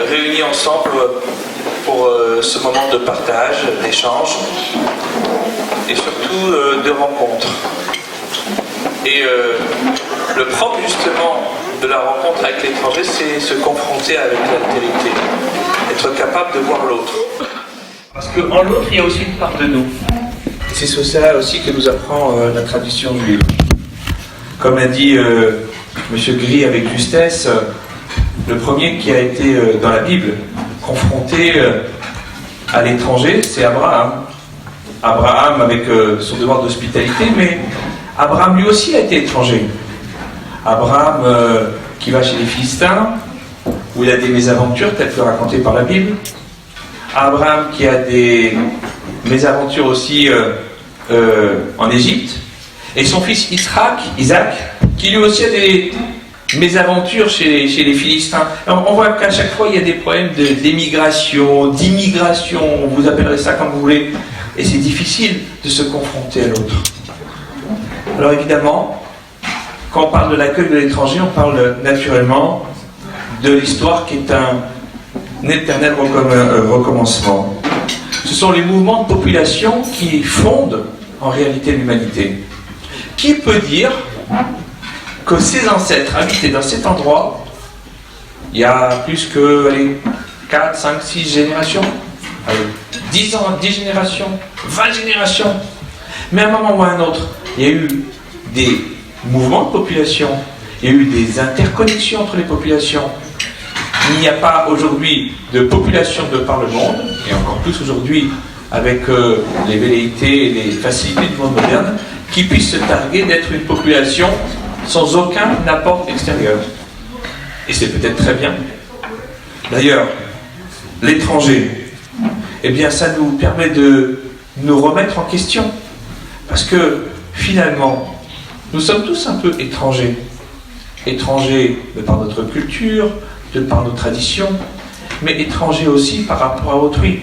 réunis ensemble pour ce moment de partage, d'échange et surtout de rencontre. Et le propre justement de la rencontre avec l'étranger, c'est se confronter avec l'altérité, être capable de voir l'autre. Parce qu'en l'autre, il y a aussi une part de nous. C'est sur ça aussi que nous apprend la tradition juive. Comme l'a dit M. Gris avec justesse, le premier qui a été dans la Bible confronté à l'étranger, c'est Abraham. Abraham avec son devoir d'hospitalité, mais Abraham lui aussi a été étranger. Abraham qui va chez les Philistins, où il a des mésaventures telles que racontées par la Bible. Abraham qui a des mésaventures aussi en Égypte. Et son fils Isaac, qui lui aussi a des mésaventures chez les Philistins. Alors, on voit qu'à chaque fois, il y a des problèmes d'émigration, d'immigration, vous appellerez ça comme vous voulez. Et c'est difficile de se confronter à l'autre. Alors évidemment, quand on parle de l'accueil de l'étranger, on parle naturellement de l'histoire qui est un éternel recommencement. Ce sont les mouvements de population qui fondent en réalité l'humanité. Qui peut dire que ses ancêtres habitaient dans cet endroit il y a plus que 4, 5, 6 générations, 10 ans, 10 générations, 20 générations. Mais à un moment ou à un autre, il y a eu des mouvements de population, il y a eu des interconnexions entre les populations. Il n'y a pas aujourd'hui de population de par le monde, et encore plus aujourd'hui avec les velléités et les facilités du monde moderne, qui puisse se targuer d'être une population sans aucun apport extérieur. Et c'est peut-être très bien. D'ailleurs, l'étranger, eh bien ça nous permet de nous remettre en question. Parce que finalement, nous sommes tous un peu étrangers. étranger de par notre culture, de par nos traditions, mais étranger aussi par rapport à autrui.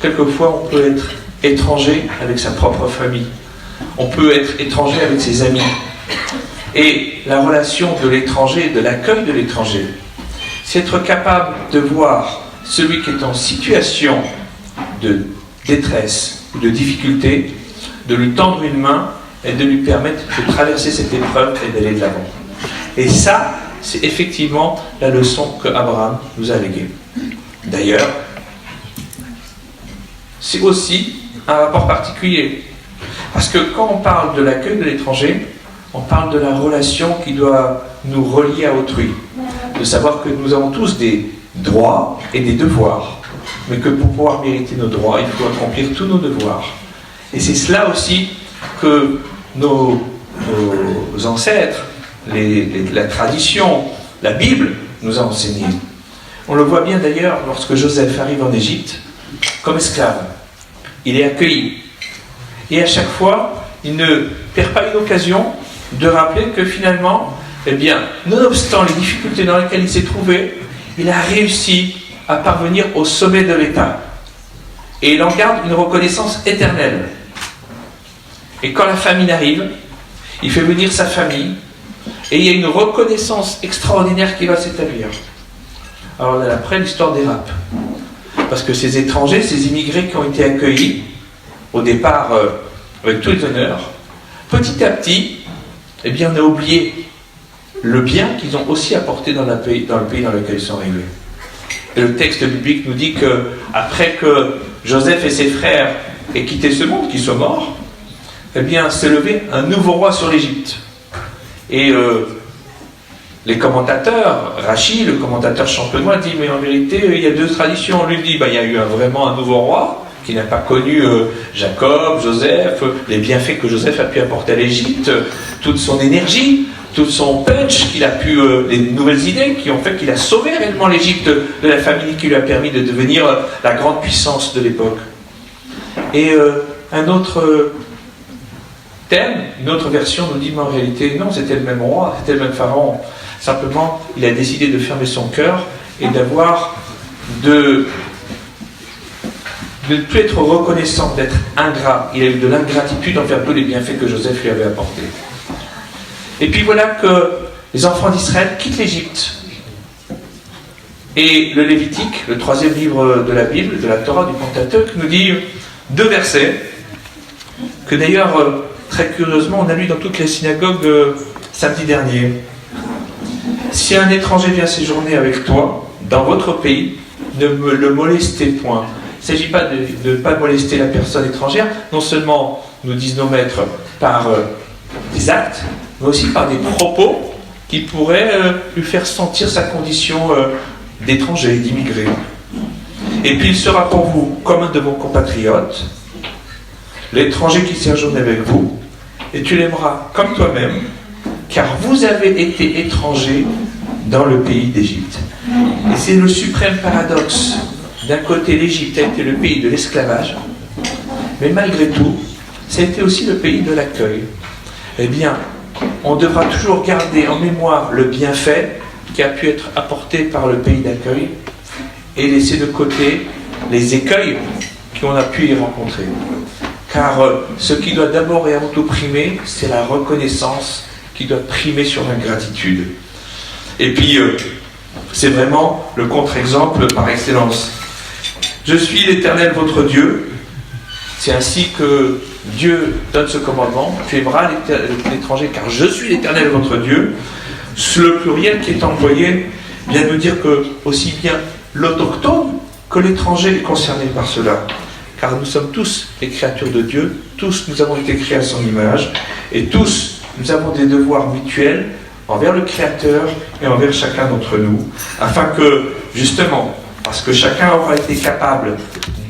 Quelquefois, on peut être étranger avec sa propre famille. On peut être étranger avec ses amis. Et la relation de l'étranger, de l'accueil de l'étranger, c'est être capable de voir celui qui est en situation de détresse ou de difficulté, de lui tendre une main et de lui permettre de traverser cette épreuve et d'aller de l'avant. Et ça, c'est effectivement la leçon que Abraham nous a léguée. D'ailleurs, c'est aussi un rapport particulier. Parce que quand on parle de l'accueil de l'étranger, on parle de la relation qui doit nous relier à autrui. De savoir que nous avons tous des droits et des devoirs. Mais que pour pouvoir mériter nos droits, il faut accomplir tous nos devoirs. Et c'est cela aussi que nos ancêtres, la tradition, la Bible nous a enseigné. On le voit bien d'ailleurs lorsque Joseph arrive en Égypte comme esclave. Il est accueilli. Et à chaque fois, il ne perd pas une occasion de rappeler que finalement, eh bien, nonobstant les difficultés dans lesquelles il s'est trouvé, il a réussi à parvenir au sommet de l'État. Et il en garde une reconnaissance éternelle. Et quand la famine arrive, il fait venir sa famille, et il y a une reconnaissance extraordinaire qui va s'établir. Alors là, après, l'histoire dérape. Parce que ces étrangers, ces immigrés qui ont été accueillis, au départ, avec tous les honneurs, petit à petit, eh bien, on a oublié le bien qu'ils ont aussi apporté dans le pays dans lequel ils sont arrivés. Et le texte biblique nous dit que, après que Joseph et ses frères aient quitté ce monde, qu'ils sont morts, eh bien, s'est levé un nouveau roi sur l'Égypte. Et les commentateurs, Rachid, le commentateur champenois, dit, mais en vérité, il y a deux traditions. On lui dit, il y a eu vraiment un nouveau roi, qui n'a pas connu Jacob, Joseph, les bienfaits que Joseph a pu apporter à l'Égypte, toute son énergie, tout son punch qu'il a pu, les nouvelles idées qui ont fait qu'il a sauvé réellement l'Égypte de la famine qui lui a permis de devenir la grande puissance de l'époque. Et un autre thème, une autre version nous dit, mais en réalité, non, c'était le même roi, c'était le même pharaon. Simplement, il a décidé de fermer son cœur et d'avoir de ne plus être reconnaissant, d'être ingrat. Il a eu de l'ingratitude envers tous les bienfaits que Joseph lui avait apportés. Et puis voilà que les enfants d'Israël quittent l'Égypte. Et le Lévitique, le 3e livre de la Bible, de la Torah, du Pentateuque, nous dit 2 versets, que d'ailleurs, très curieusement, on a lu dans toutes les synagogues samedi dernier. Si un étranger vient séjourner avec toi, dans votre pays, ne le molestez point. Il ne s'agit pas de ne pas molester la personne étrangère, non seulement, nous disent nos maîtres, par des actes, mais aussi par des propos qui pourraient lui faire sentir sa condition d'étranger, d'immigré. Et puis il sera pour vous comme un de vos compatriotes, l'étranger qui séjourne avec vous, et tu l'aimeras comme toi-même, car vous avez été étrangers dans le pays d'Égypte. Et c'est le suprême paradoxe. D'un côté, l'Égypte a été le pays de l'esclavage, mais malgré tout, ça a été aussi le pays de l'accueil. Eh bien, on devra toujours garder en mémoire le bienfait qui a pu être apporté par le pays d'accueil et laisser de côté les écueils qu'on a pu y rencontrer. Car ce qui doit d'abord et avant tout primer, c'est la reconnaissance qui doit primer sur l'ingratitude. Et puis, c'est vraiment le contre-exemple par excellence. Je suis l'Éternel votre Dieu. C'est ainsi que Dieu donne ce commandement. Tu aimeras l'étranger, car je suis l'Éternel votre Dieu. Le pluriel qui est employé vient nous dire que aussi bien l'autochtone que l'étranger est concerné par cela. Car nous sommes tous les créatures de Dieu, tous nous avons été créés à son image, et tous nous avons des devoirs mutuels envers le Créateur et envers chacun d'entre nous, afin que, justement, parce que chacun aura été capable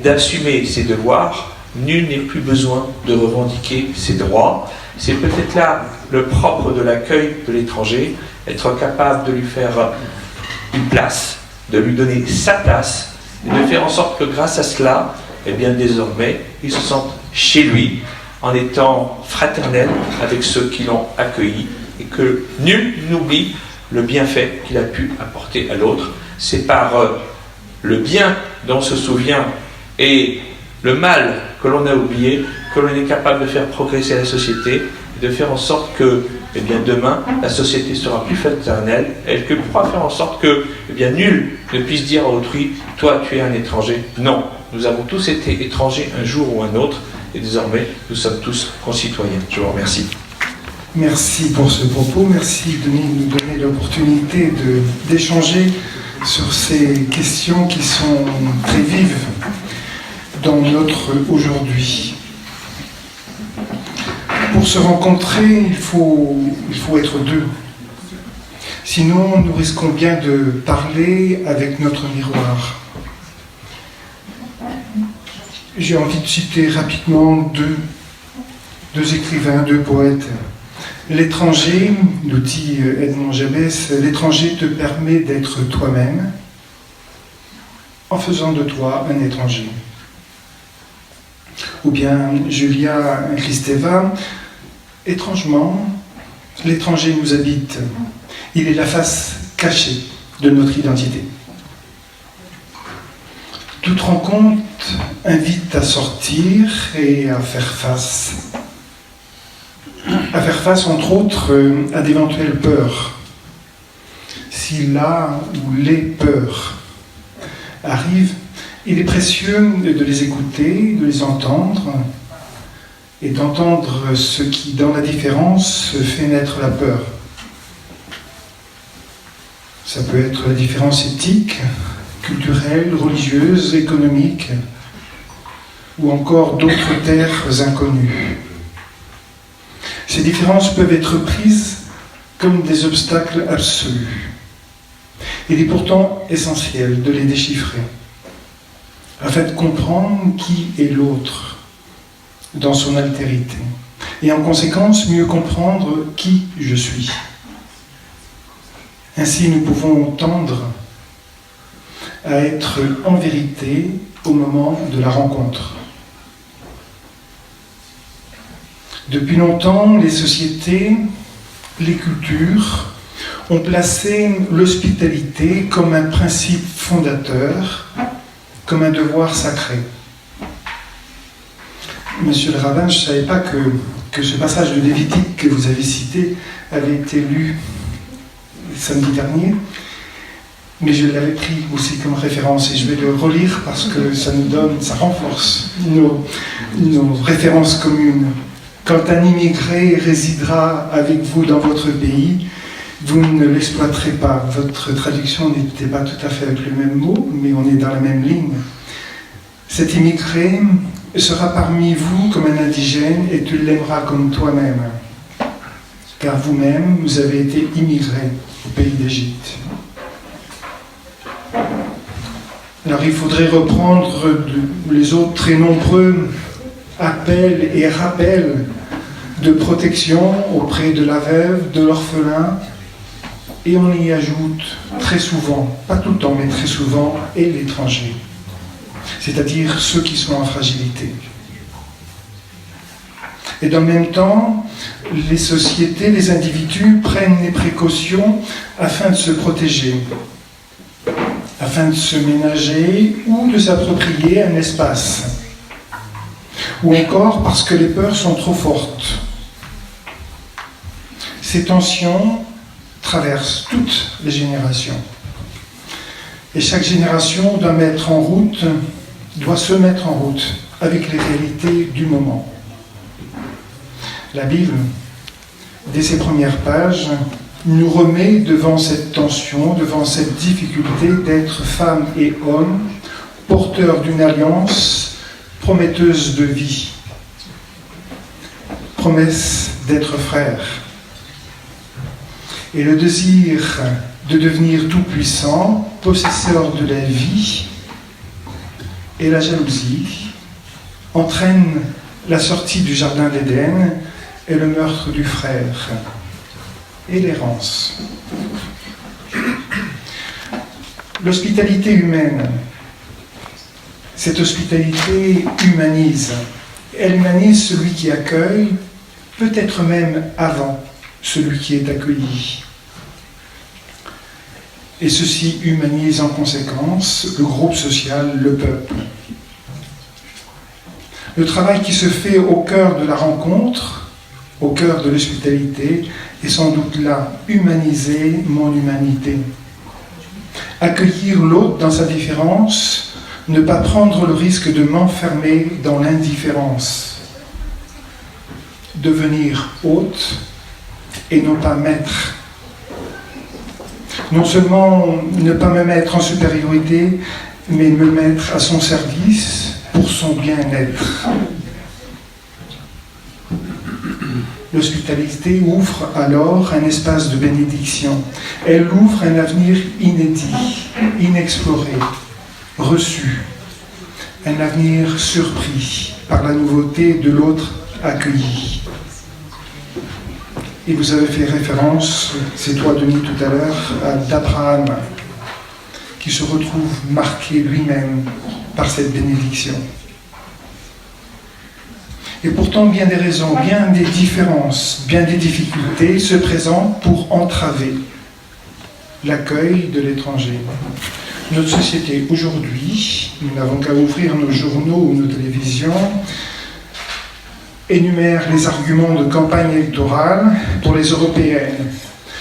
d'assumer ses devoirs, nul n'est plus besoin de revendiquer ses droits. C'est peut-être là le propre de l'accueil de l'étranger, être capable de lui faire une place, de lui donner sa place, et de faire en sorte que grâce à cela, eh bien désormais, il se sente chez lui, en étant fraternel avec ceux qui l'ont accueilli, et que nul n'oublie le bienfait qu'il a pu apporter à l'autre. C'est par le bien dont on se souvient et le mal que l'on a oublié que l'on est capable de faire progresser la société, de faire en sorte que demain, la société sera plus fraternelle et qu'elle pourra faire en sorte que nul ne puisse dire à autrui « toi, tu es un étranger ». Non, nous avons tous été étrangers un jour ou un autre et désormais, nous sommes tous concitoyens. Je vous remercie. Merci pour ce propos, merci de nous donner l'opportunité d'échanger sur ces questions qui sont très vives dans notre aujourd'hui. Pour se rencontrer, il faut être deux. Sinon, nous risquons bien de parler avec notre miroir. J'ai envie de citer rapidement deux écrivains, deux poètes. L'étranger, nous dit Edmond Jabès, l'étranger te permet d'être toi-même en faisant de toi un étranger. Ou bien Julia Kristeva, étrangement, l'étranger nous habite. Il est la face cachée de notre identité. Toute rencontre invite à sortir et à faire face. À faire face, entre autres, à d'éventuelles peurs. Si là ou les peurs arrivent, il est précieux de les écouter, de les entendre, et d'entendre ce qui, dans la différence, fait naître la peur. Ça peut être la différence éthique, culturelle, religieuse, économique, ou encore d'autres terres inconnues. Ces différences peuvent être prises comme des obstacles absolus. Il est pourtant essentiel de les déchiffrer, afin de comprendre qui est l'autre dans son altérité, et en conséquence mieux comprendre qui je suis. Ainsi nous pouvons tendre à être en vérité au moment de la rencontre. Depuis longtemps, les sociétés, les cultures ont placé l'hospitalité comme un principe fondateur, comme un devoir sacré. Monsieur le rabbin, je ne savais pas que ce passage de Lévitique que vous avez cité avait été lu samedi dernier, mais je l'avais pris aussi comme référence et je vais le relire parce que ça renforce nos références communes. Quand un immigré résidera avec vous dans votre pays, vous ne l'exploiterez pas. Votre traduction n'était pas tout à fait avec le même mot, mais on est dans la même ligne. Cet immigré sera parmi vous comme un indigène et tu l'aimeras comme toi-même, car vous-même, vous avez été immigré au pays d'Égypte. Alors il faudrait reprendre les autres très nombreux appels et rappels de protection auprès de la veuve, de l'orphelin, et on y ajoute très souvent, pas tout le temps, mais très souvent, et l'étranger, c'est-à-dire ceux qui sont en fragilité. Et dans le même temps, les sociétés, les individus prennent les précautions afin de se protéger, afin de se ménager ou de s'approprier un espace, ou encore parce que les peurs sont trop fortes. Ces tensions traversent toutes les générations. Et chaque génération doit se mettre en route avec les réalités du moment. La Bible, dès ses premières pages, nous remet devant cette tension, devant cette difficulté d'être femme et homme, porteurs d'une alliance prometteuse de vie, promesse d'être frères. Et le désir de devenir tout-puissant, possesseur de la vie, et la jalousie entraînent la sortie du jardin d'Éden et le meurtre du frère, et l'errance. L'hospitalité humaine, cette hospitalité humanise. Elle humanise celui qui accueille, peut-être même avant celui qui est accueilli. et ceci humanise en conséquence le groupe social, le peuple. Le travail qui se fait au cœur de la rencontre, au cœur de l'hospitalité, est sans doute là, humaniser mon humanité. Accueillir l'autre dans sa différence, ne pas prendre le risque de m'enfermer dans l'indifférence. Devenir hôte et non pas maître. Non seulement ne pas me mettre en supériorité, mais me mettre à son service pour son bien-être. L'hospitalité ouvre alors un espace de bénédiction. Elle ouvre un avenir inédit, inexploré, reçu. Un avenir surpris par la nouveauté de l'autre accueilli. Et vous avez fait référence, c'est toi Denis tout à l'heure, d'Abraham, qui se retrouve marqué lui-même par cette bénédiction. Et pourtant, bien des raisons, bien des différences, bien des difficultés se présentent pour entraver l'accueil de l'étranger. Notre société aujourd'hui, nous n'avons qu'à ouvrir nos journaux ou nos télévisions, énumère les arguments de campagne électorale pour les européennes.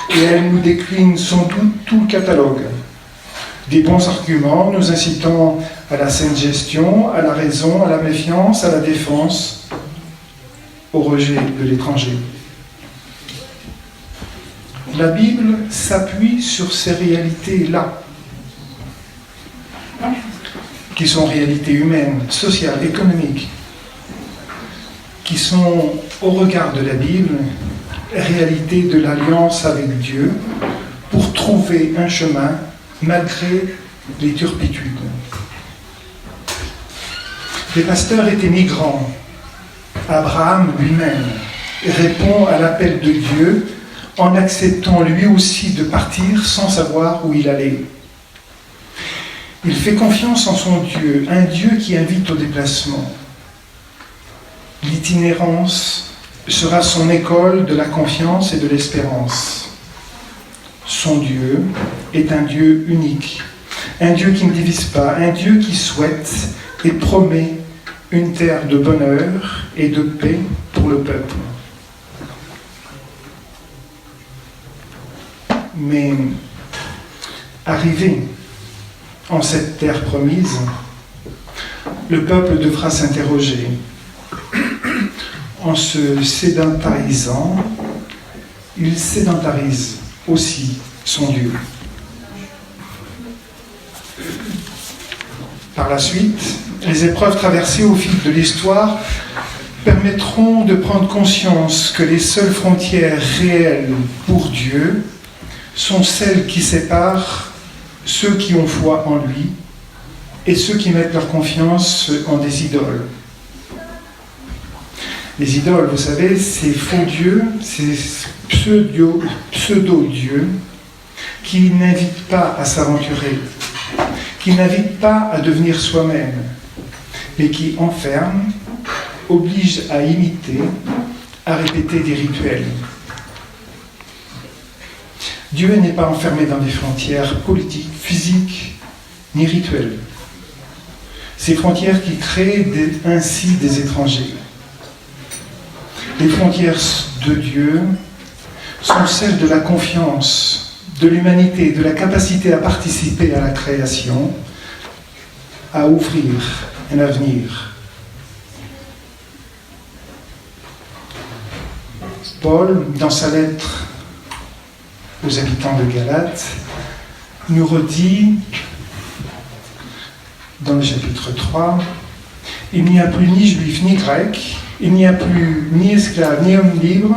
Et elle nous décline sans doute tout le catalogue. Des bons arguments nous incitant à la saine gestion, à la raison, à la méfiance, à la défense, au rejet de l'étranger. La Bible s'appuie sur ces réalités-là, qui sont réalités humaines, sociales, économiques, qui sont, au regard de la Bible, réalité de l'alliance avec Dieu, pour trouver un chemin malgré les turpitudes. Les pasteurs étaient migrants. Abraham lui-même répond à l'appel de Dieu en acceptant lui aussi de partir sans savoir où il allait. Il fait confiance en son Dieu, un Dieu qui invite au déplacement. L'itinérance sera son école de la confiance et de l'espérance. Son Dieu est un Dieu unique, un Dieu qui ne divise pas, un Dieu qui souhaite et promet une terre de bonheur et de paix pour le peuple. Mais arrivé en cette terre promise, le peuple devra s'interroger. En se sédentarisant, il sédentarise aussi son Dieu. Par la suite, les épreuves traversées au fil de l'histoire permettront de prendre conscience que les seules frontières réelles pour Dieu sont celles qui séparent ceux qui ont foi en lui et ceux qui mettent leur confiance en des idoles. Les idoles, vous savez, ces faux dieux, ces pseudo-dieux qui n'invitent pas à s'aventurer, qui n'invitent pas à devenir soi-même, mais qui enferment, obligent à imiter, à répéter des rituels. Dieu n'est pas enfermé dans des frontières politiques, physiques, ni rituelles. Ces frontières qui créent ainsi des étrangers. Les frontières de Dieu sont celles de la confiance, de l'humanité, de la capacité à participer à la création, à ouvrir un avenir. Paul, dans sa lettre aux habitants de Galate, nous redit, dans le chapitre 3, « Il n'y a plus ni juif ni grec, il n'y a plus ni esclave ni homme libre,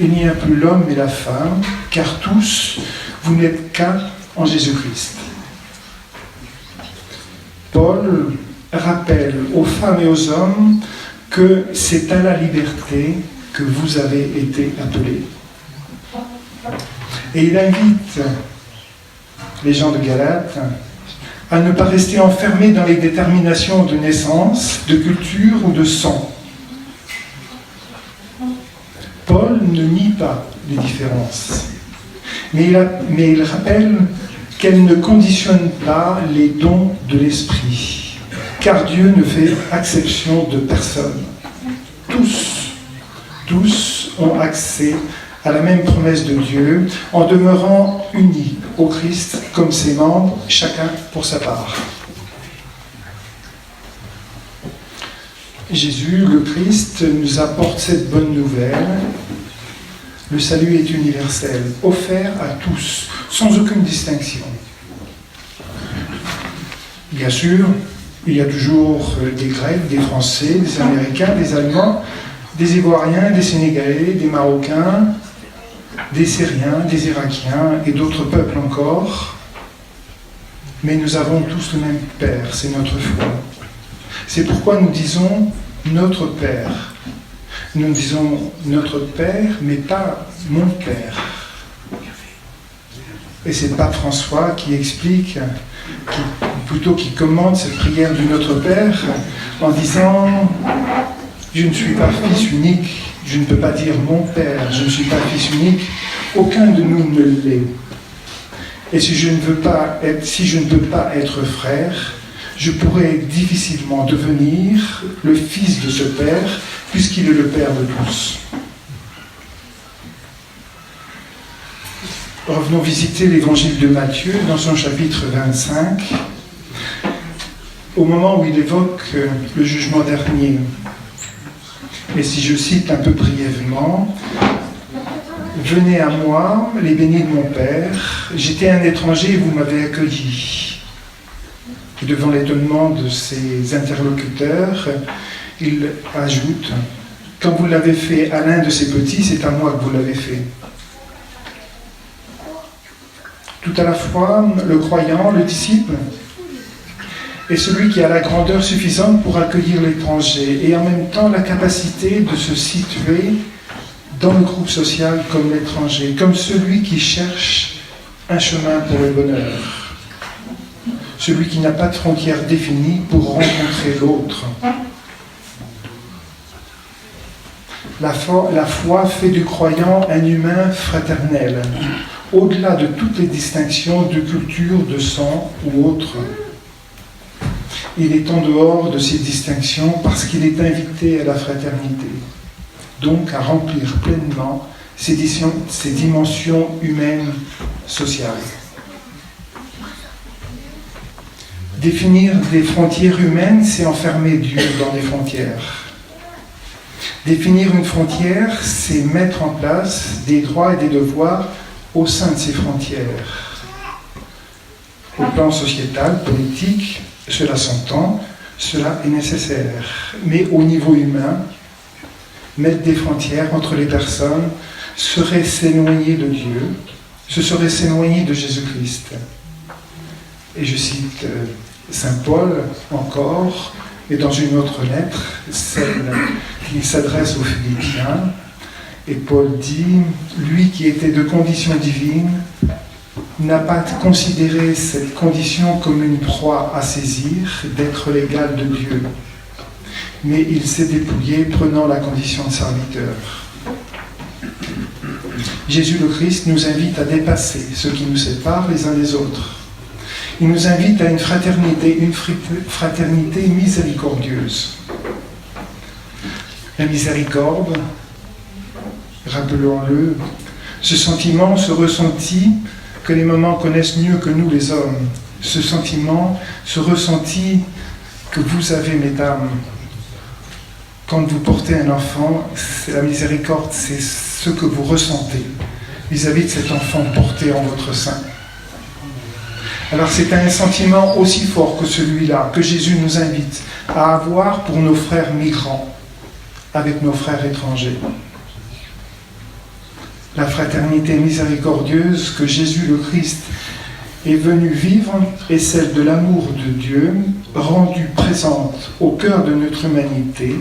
il n'y a plus l'homme et la femme, car tous, vous n'êtes qu'un en Jésus-Christ. » Paul rappelle aux femmes et aux hommes que c'est à la liberté que vous avez été appelés. Et il invite les gens de Galate à ne pas rester enfermés dans les déterminations de naissance, de culture ou de sang. Paul ne nie pas les différences, mais il rappelle qu'elle ne conditionne pas les dons de l'Esprit, car Dieu ne fait exception de personne. Tous ont accès à la même promesse de Dieu en demeurant unis au Christ comme ses membres, chacun pour sa part. Jésus, le Christ, nous apporte cette bonne nouvelle. Le salut est universel, offert à tous, sans aucune distinction. Bien sûr, il y a toujours des Grecs, des Français, des Américains, des Allemands, des Ivoiriens, des Sénégalais, des Marocains, des Syriens, des Irakiens et d'autres peuples encore. Mais nous avons tous le même Père, c'est notre foi. C'est pourquoi nous disons notre Père. Nous disons notre Père, mais pas mon Père. Et c'est Pape François qui explique, qui commande cette prière du Notre Père en disant « Je ne suis pas fils unique, je ne peux pas dire mon Père, je ne suis pas fils unique, aucun de nous ne l'est. Et si je ne peux pas être frère, je pourrais difficilement devenir le fils de ce Père, puisqu'il est le Père de tous. » Revenons visiter l'évangile de Matthieu dans son chapitre 25, au moment où il évoque le jugement dernier. Et si je cite un peu brièvement, « Venez à moi, les bénis de mon Père, j'étais un étranger et vous m'avez accueilli. » Et devant l'étonnement de ses interlocuteurs, il ajoute « Quand vous l'avez fait à l'un de ces petits, c'est à moi que vous l'avez fait. » Tout à la fois, le croyant, le disciple, est celui qui a la grandeur suffisante pour accueillir l'étranger et en même temps la capacité de se situer dans le groupe social comme l'étranger, comme celui qui cherche un chemin pour le bonheur, celui qui n'a pas de frontières définies pour rencontrer l'autre. La foi fait du croyant un humain fraternel, au-delà de toutes les distinctions de culture, de sang ou autre. Il est en dehors de ces distinctions parce qu'il est invité à la fraternité, donc à remplir pleinement ces dimensions humaines, sociales. Définir des frontières humaines, c'est enfermer Dieu dans des frontières. Définir une frontière, c'est mettre en place des droits et des devoirs au sein de ces frontières. Au plan sociétal, politique, cela s'entend, cela est nécessaire. Mais au niveau humain, mettre des frontières entre les personnes serait s'éloigner de Dieu, ce serait s'éloigner de Jésus-Christ. Et je cite Saint Paul encore, et dans une autre lettre, celle qui s'adresse aux Philippiens, et Paul dit, lui qui était de condition divine, n'a pas considéré cette condition comme une proie à saisir, d'être l'égal de Dieu. Mais il s'est dépouillé, prenant la condition de serviteur. Jésus le Christ nous invite à dépasser ce qui nous sépare les uns des autres. Il nous invite à une fraternité miséricordieuse. La miséricorde, rappelons-le, ce sentiment, ce ressenti que les mamans connaissent mieux que nous les hommes, ce sentiment, ce ressenti que vous avez, mesdames, quand vous portez un enfant, c'est la miséricorde, c'est ce que vous ressentez vis-à-vis de cet enfant porté en votre sein. Alors c'est un sentiment aussi fort que celui-là que Jésus nous invite à avoir pour nos frères migrants, avec nos frères étrangers. La fraternité miséricordieuse que Jésus le Christ est venu vivre est celle de l'amour de Dieu, rendue présente au cœur de notre humanité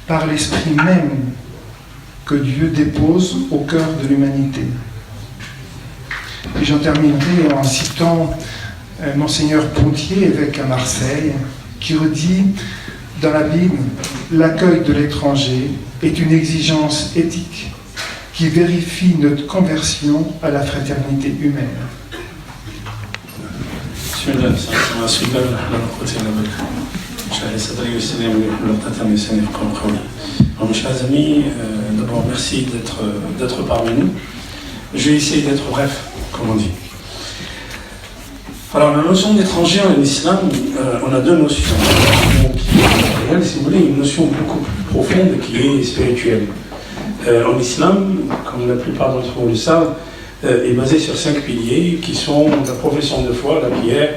par l'esprit même que Dieu dépose au cœur de l'humanité. Et j'en terminerai en citant Monseigneur Pontier, évêque à Marseille, qui redit dans la Bible, l'accueil de l'étranger est une exigence éthique qui vérifie notre conversion à la fraternité humaine. بسم الله السؤال على قوة إلا بالله شرح صدري ويسر لي لقطة لساني يفقهوا قولي. Alors, mes chers amis, d'abord merci d'être parmi nous. Je vais essayer d'être bref, comme on dit. Alors la notion d'étranger en islam, on a deux notions. Qui, si vous voulez, une notion beaucoup plus profonde qui est spirituelle. En islam, comme la plupart d'entre vous le savent, est basé sur 5 piliers qui sont la profession de foi, la prière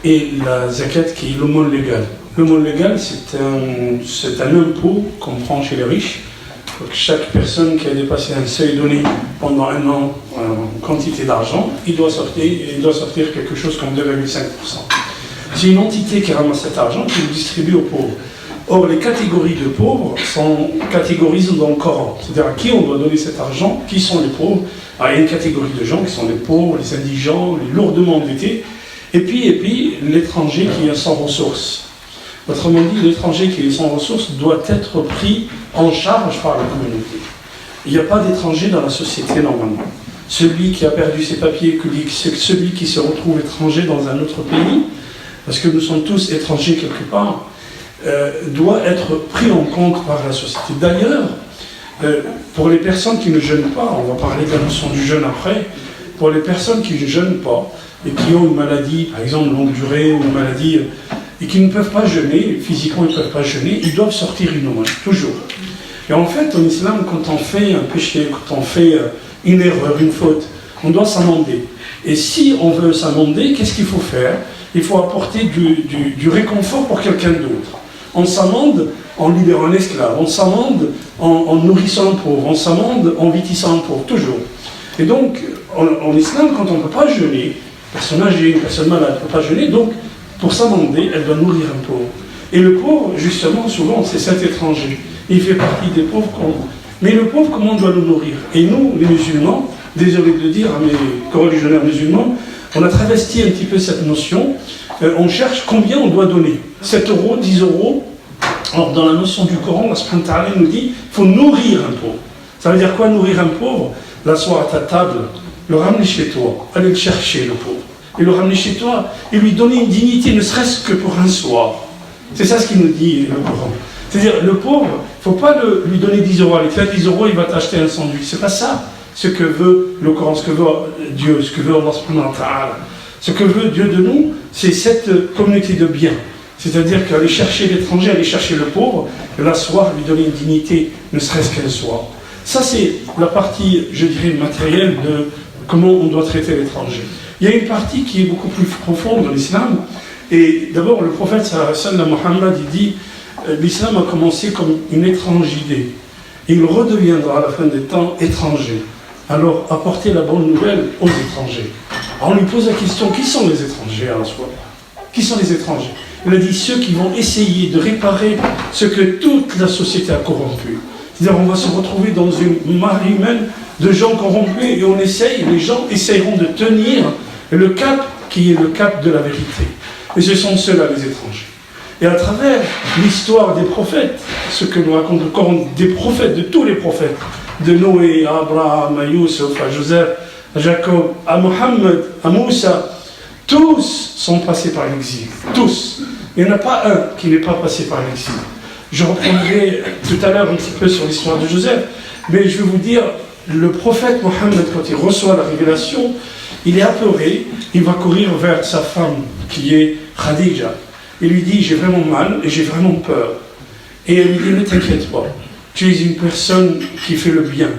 et la zakat qui est l'aumône légale. L'aumône légale, c'est un impôt qu'on prend chez les riches. Donc, chaque personne qui a dépassé un seuil donné pendant un an en quantité d'argent, il doit sortir quelque chose comme 2,5%. C'est une entité qui ramasse cet argent qui le distribue aux pauvres. Or, les catégories de pauvres sont catégorisées dans le Coran. C'est-à-dire à qui on doit donner cet argent, qui sont les pauvres. Alors, il y a une catégorie de gens qui sont les pauvres, les indigents, les lourdement endettés, et puis l'étranger qui est sans ressources. Autrement dit, l'étranger qui est sans ressources doit être pris en charge par la communauté. Il n'y a pas d'étranger dans la société normalement. Celui qui a perdu ses papiers, celui qui se retrouve étranger dans un autre pays, parce que nous sommes tous étrangers quelque part, doit être pris en compte par la société. D'ailleurs, pour les personnes qui ne jeûnent pas, on va parler de la notion du jeûne après, pour les personnes qui ne jeûnent pas et qui ont une maladie, par exemple longue durée, ou une maladie, et qui ne peuvent pas jeûner, physiquement ils ne peuvent pas jeûner, ils doivent sortir une aumône, toujours. Et en fait, en islam, quand on fait un péché, quand on fait une erreur, une faute, on doit s'amender. Et si on veut s'amender, qu'est-ce qu'il faut faire? Il faut apporter du réconfort pour quelqu'un d'autre. On s'amende en libérant un esclave, on s'amende en nourrissant un pauvre, on s'amende en vêtissant un pauvre, toujours. Et donc, en islam, quand on ne peut pas jeûner, personne âgée, une personne malade ne peut pas jeûner, donc, pour s'amender, elle doit nourrir un pauvre. Et le pauvre, justement, souvent, c'est cet étranger. Il fait partie des pauvres. Mais le pauvre, comment on doit le nourrir? Et nous, les musulmans, désolé de le dire à mes coreligionnaires musulmans, on a travesti un petit peu cette notion. On cherche combien on doit donner. 7 euros, 10 euros. Alors, dans la notion du Coran, Allah subhanahu wa ta'ala nous dit qu'il faut nourrir un pauvre. Ça veut dire quoi, nourrir un pauvre? L'asseoir à ta table, le ramener chez toi, aller le chercher, le pauvre. Et le ramener chez toi et lui donner une dignité, ne serait-ce que pour un soir. C'est ça ce qu'il nous dit le Coran. C'est-à-dire, le pauvre, il ne faut pas lui donner 10 euros. Allez, tu as 10 euros, il va t'acheter un sandwich. C'est pas ça ce que veut le Coran, ce que veut Dieu, ce que veut Allah subhanahu wa ta'ala. Ce que veut Dieu de nous, c'est cette communauté de biens. C'est-à-dire qu'aller chercher l'étranger, aller chercher le pauvre, l'asseoir, lui donner une dignité, ne serait-ce qu'un soir. Ça, c'est la partie, je dirais, matérielle de comment on doit traiter l'étranger. Il y a une partie qui est beaucoup plus profonde dans l'islam. Et d'abord, le prophète sallallahu Muhammad, il dit l'islam a commencé comme une étrange idée. Et il redeviendra à la fin des temps étranger. Alors, apporter la bonne nouvelle aux étrangers. Alors, on lui pose la question, qui sont les étrangers à la soi? Qui sont les étrangers? Il a dit ceux qui vont essayer de réparer ce que toute la société a corrompu. C'est-à-dire, on va se retrouver dans une marée humaine de gens corrompus et on essaye, les gens essayeront de tenir le cap qui est le cap de la vérité. Et ce sont ceux-là les étrangers. Et à travers l'histoire des prophètes, ce que nous raconte le Coran, des prophètes, de tous les prophètes, de Noé, à Abraham, à Youssef, à Joseph, à Jacob, à Mohammed, à Moussa, tous sont passés par l'exil. Tous. Il n'y en a pas un qui n'est pas passé par l'exil. Je reprendrai tout à l'heure un petit peu sur l'histoire de Joseph, mais je vais vous dire, le prophète Mohammed, quand il reçoit la révélation, il est apeuré, il va courir vers sa femme, qui est Khadija. Il lui dit, j'ai vraiment mal et j'ai vraiment peur. Et elle lui dit, ne t'inquiète pas, tu es une personne qui fait le bien.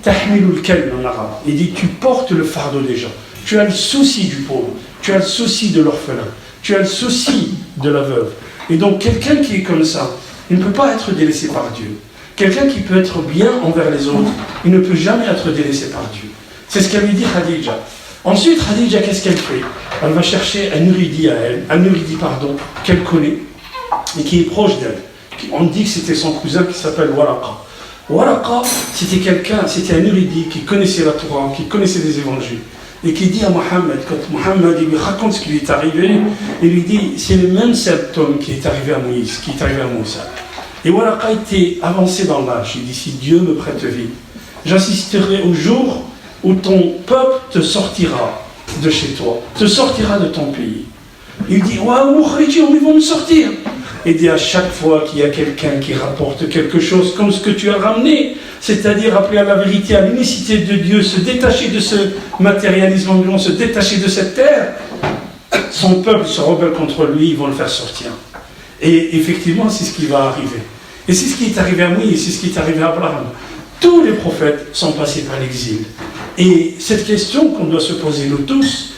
Tahmilul kalb en arabe. Il dit, tu portes le fardeau des gens. Tu as le souci du pauvre, tu as le souci de l'orphelin, tu as le souci de la veuve. Et donc, quelqu'un qui est comme ça, il ne peut pas être délaissé par Dieu. Quelqu'un qui peut être bien envers les autres, il ne peut jamais être délaissé par Dieu. C'est ce qu'elle lui dit Khadija. Ensuite, Khadija, qu'est-ce qu'elle fait? Elle va chercher un érudit qu'elle connaît et qui est proche d'elle. On dit que c'était son cousin qui s'appelle Waraqa. Waraqa, c'était un érudit qui connaissait la Torah, qui connaissait les évangiles, et qui dit à Mohammed, quand Mohammed lui raconte ce qui lui est arrivé, il lui dit, c'est le même symptôme qui est arrivé à Moïse, qui est arrivé à Moussa. Et Waraqa était avancé dans l'âge, il dit, si Dieu me prête vie, j'assisterai au jour où ton peuple te sortira de chez toi, te sortira de ton pays. Il dit, waouh, ils vont me sortir. Et dit à chaque fois qu'il y a quelqu'un qui rapporte quelque chose comme ce que tu as ramené, c'est-à-dire appeler à la vérité, à l'unicité de Dieu, se détacher de ce matérialisme ambiant, se détacher de cette terre, son peuple se rebelle contre lui, ils vont le faire sortir. Et effectivement, c'est ce qui va arriver. Et c'est ce qui est arrivé à Moïse, c'est ce qui est arrivé à Abraham. Tous les prophètes sont passés par l'exil. Et cette question qu'on doit se poser nous tous,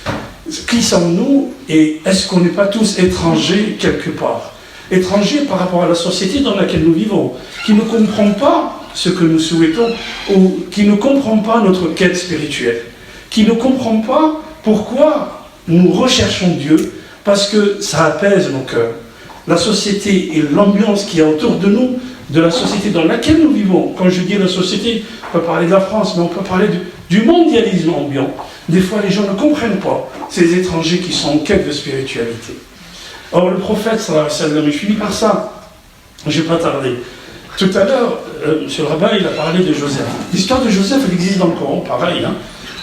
qui sommes-nous et est-ce qu'on n'est pas tous étrangers quelque part? Étrangers par rapport à la société dans laquelle nous vivons, qui ne comprend pas ce que nous souhaitons, ou qui ne comprend pas notre quête spirituelle, qui ne comprend pas pourquoi nous recherchons Dieu, parce que ça apaise nos cœurs. La société et l'ambiance qui est autour de nous, de la société dans laquelle nous vivons. Quand je dis la société, on peut parler de la France, mais on peut parler du mondialisme ambiant. Des fois, les gens ne comprennent pas ces étrangers qui sont en quête de spiritualité. Or, le prophète, sallallahu alayhi wa sallam, je finis par ça, je ne vais pas tarder. Tout à l'heure, M. le rabbin, il a parlé de Joseph. L'histoire de Joseph, elle existe dans le Coran, pareil,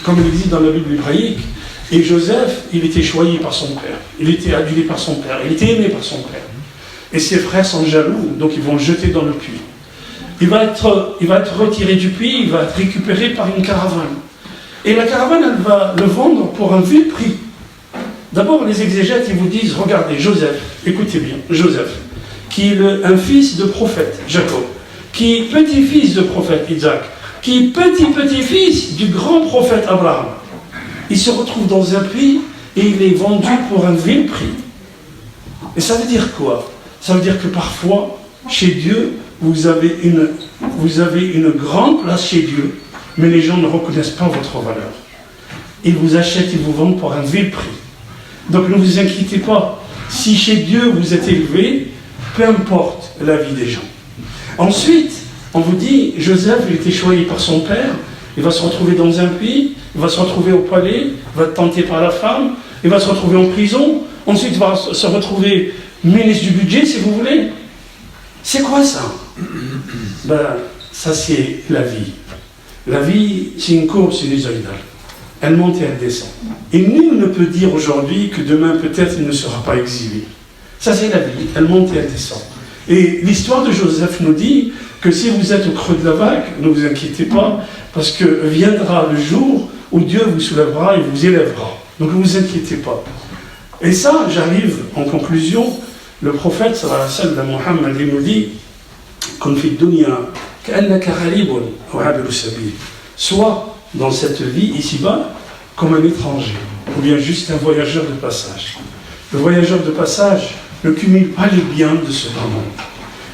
comme elle existe dans la Bible hébraïque. Et Joseph, il était choyé par son père, il était adulé par son père, il était aimé par son père. Et ses frères sont jaloux, donc ils vont le jeter dans le puits. Il va être retiré du puits, il va être récupéré par une caravane. Et la caravane, elle va le vendre pour un vil prix. D'abord, les exégètes, ils vous disent, regardez, Joseph, écoutez bien, Joseph, qui est un fils de prophète, Jacob, qui est petit-fils de prophète, Isaac, qui est petit-petit-fils du grand prophète Abraham. Il se retrouve dans un puits et il est vendu pour un vil prix. Et ça veut dire quoi? Ça veut dire que parfois, chez Dieu, vous avez une grande place chez Dieu, mais les gens ne reconnaissent pas votre valeur. Ils vous achètent, ils vous vendent pour un vil prix. Donc ne vous inquiétez pas. Si chez Dieu vous êtes élevé, peu importe la vie des gens. Ensuite, on vous dit, Joseph, il était choisi par son père, il va se retrouver dans un puits, il va se retrouver au palais, il va être tenté par la femme, il va se retrouver en prison, ensuite il va se retrouver ministre du budget, si vous voulez. C'est quoi ça? Ça c'est la vie. La vie, c'est une courbe sinusoïdale. Elle monte et elle descend. Et nul ne peut dire aujourd'hui que demain peut-être il ne sera pas exilé. Ça c'est la vie, elle monte et elle descend. Et l'histoire de Joseph nous dit que si vous êtes au creux de la vague, ne vous inquiétez pas, parce que viendra le jour où Dieu vous soulèvera et vous élèvera. Donc ne vous inquiétez pas. Et ça, j'arrive en conclusion, le prophète sallallahu alayhi wa sallam, Muhammad, il nous dit qu'on fait dunya ka'annaka gharibun wa abiru sabil. Soit dans cette vie ici-bas comme un étranger, ou bien juste un voyageur de passage. Le voyageur de passage ne cumule pas les biens de ce monde.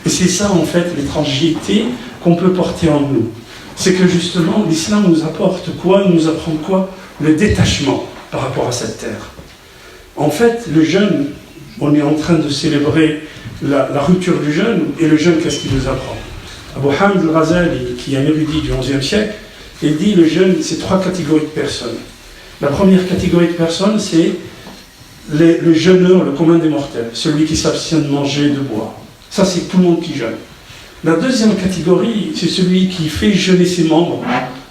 Et c'est ça en fait l'étrangeté qu'on peut porter en nous. C'est que justement l'islam nous apporte quoi? Il nous apprend quoi? Le détachement par rapport à cette terre. En fait, le jeûne, on est en train de célébrer la rupture du jeûne, et le jeûne, qu'est-ce qu'il nous apprend? Abu Hamd al-Ghazali, qui est un érudit du XIe siècle, il dit le jeûne, c'est 3 catégories de personnes. La première catégorie de personnes, c'est le jeûneur, le commun des mortels, celui qui s'abstient de manger et de boire. Ça, c'est tout le monde qui jeûne. La deuxième catégorie, c'est celui qui fait jeûner ses membres,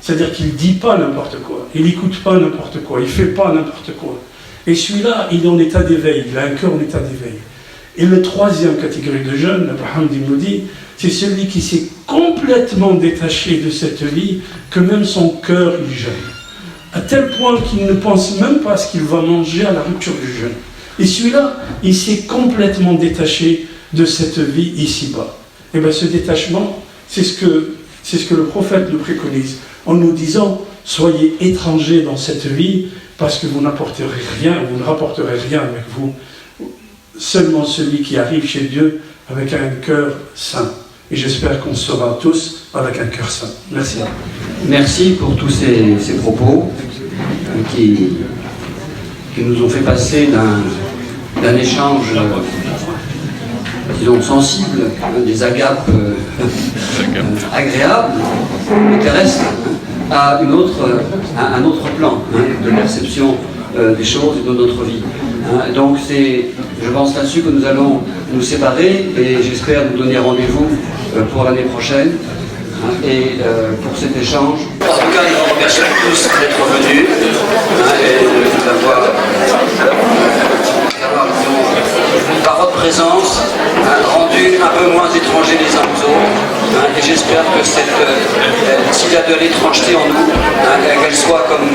c'est-à-dire qu'il ne dit pas n'importe quoi, il n'écoute pas n'importe quoi, il ne fait pas n'importe quoi. Et celui-là, il est en état d'éveil, il a un cœur en état d'éveil. Et la troisième catégorie de jeûne, Abraham nous dit, c'est celui qui s'est complètement détaché de cette vie, que même son cœur, il jeûne. À tel point qu'il ne pense même pas à ce qu'il va manger à la rupture du jeûne. Et celui-là, il s'est complètement détaché de cette vie ici-bas. Et bien ce détachement, c'est ce que le prophète nous préconise, en nous disant, soyez étrangers dans cette vie, parce que vous n'apporterez rien, vous ne rapporterez rien avec vous. Seulement celui qui arrive chez Dieu avec un cœur saint. Et j'espère qu'on sera tous avec un cœur saint. Merci. Merci pour tous ces propos qui nous ont fait passer d'un échange, disons, sensible, des agapes agréables, terrestres, à un autre plan de perception des choses et de notre vie. Donc c'est, je pense là-dessus que nous allons nous séparer et j'espère nous donner rendez-vous pour l'année prochaine et pour cet échange. En tout cas, nous remercions tous d'être venus. d'avoir par votre présence rendu un peu moins étrangers les uns aux autres. Et j'espère que s'il y a de l'étrangeté en nous, qu'elle soit comme